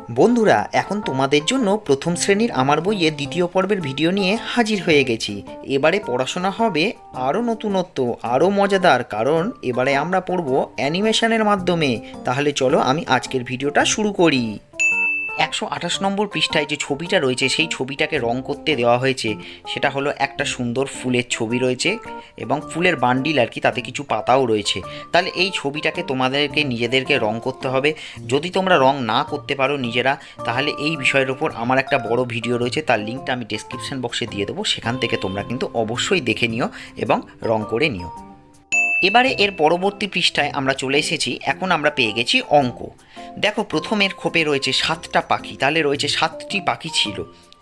বন্ধুরা, এখন তোমাদের জন্য প্রথম শ্রেণীর আমার বইয়ের দ্বিতীয় পর্বের ভিডিও নিয়ে হাজির হয়ে গেছি। এবারে পড়াশোনা হবে আরও নতুনত্ব, আরও মজাদার, কারণ এবারে আমরা পড়ব অ্যানিমেশনের মাধ্যমে। তাহলে চলো আমি আজকের ভিডিওটা শুরু করি। 128 নম্বর পৃষ্ঠায় যে ছবিটা রয়েছে সেই ছবিটাকে রং করতে দেওয়া হয়েছে। সেটা হলো একটা সুন্দর ফুলের ছবি রয়েছে এবং ফুলের বান্ডিল আর কি, তাতে কিছু পাতাও রয়েছে। তাহলে এই ছবিটাকে তোমাদেরকে নিজেদেরকে রং করতে হবে। যদি তোমরা রং না করতে পারো নিজেরা, তাহলে এই বিষয়ের ওপর আমার একটা বড় ভিডিও রয়েছে, তার লিঙ্কটা আমি ডেসক্রিপশন বক্সে দিয়ে দেবো। সেখান থেকে তোমরা কিন্তু অবশ্যই দেখে নিও এবং রং করে নিও। এবারে এর পরবর্তী পৃষ্ঠায় আমরা চলে এসেছি। এখন আমরা পেয়ে গেছি অঙ্ক। দেখো, প্রথমের খোপে রয়েছে 7টা পাখি, তাহলে রয়েছে 7টি পাখি ছিল।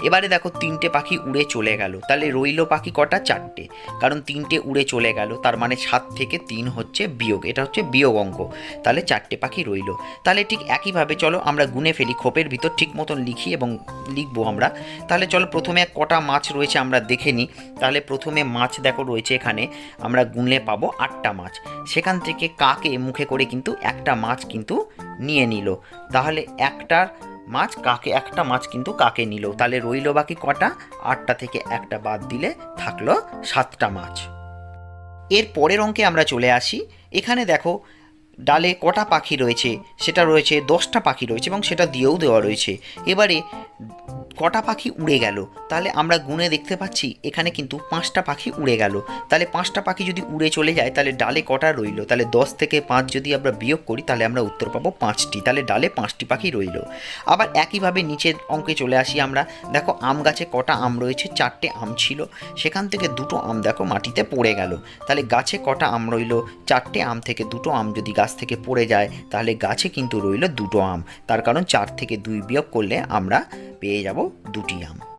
এবারে দেখো 3টে পাখি উড়ে চলে গেল, তাহলে রইল পাখি কটা? 4টে, কারণ 3টে উড়ে চলে গেল, তার মানে 7 থেকে 3 হচ্ছে বিয়োগ, এটা হচ্ছে বিয়োগ অঙ্ক। তাহলে 4টে পাখি রইল। তাহলে ঠিক একইভাবে চলো আমরা গুনে ফেলি, খোপের ভিতর ঠিক মতন লিখি এবং লিখবো আমরা। তাহলে চলো প্রথমে কটা মাছ রয়েছে আমরা দেখে নিই। তাহলে প্রথমে মাছ দেখো রয়েছে এখানে, আমরা গুনলে পাবো 8টা মাছ। সেখান থেকে কাকে মুখে করে কিন্তু একটা মাছ কিন্তু নিয়ে নিল, তাহলে একটা মাছ কিন্তু কাকে নিল। তাহলে রইল বাকি কটা? 8টা থেকে একটা বাদ দিলে থাকলো 7টা মাছ। এর পরের অঙ্কে আমরা চলে আসি। এখানে দেখো ডালে কটা পাখি রয়েছে, সেটা রয়েছে 10টা পাখি রয়েছে এবং সেটা দিয়েও দেওয়া রয়েছে। এবারে কটা পাখি উড়ে গেল, তাহলে আমরা গুনে দেখতে পাচ্ছি এখানে কিন্তু 5টা পাখি উড়ে গেল। তাহলে 5টা পাখি যদি উড়ে চলে যায়, তাহলে ডালে কটা রইল? তাহলে 10 থেকে 5 যদি আমরা বিয়োগ করি, তাহলে আমরা উত্তর পাবো 5টি। তাহলে ডালে 5টি পাখি রইল। আবার একইভাবে নিচের অঙ্কে চলে আসি আমরা। দেখো আম গাছে কটা আম রয়েছে? 4টে আম ছিল, সেখান থেকে 2টো আম দেখো মাটিতে পড়ে গেল। তাহলে গাছে কটা আম রইল? 4টে আম থেকে 2টো আম যদি গাছ থেকে পড়ে যায়, তাহলে গাছে কিন্তু রইল 2টো আম। তার কারণ 4 থেকে 2 বিয়োগ করলে আমরা পেয়ে যাব 2টি আম।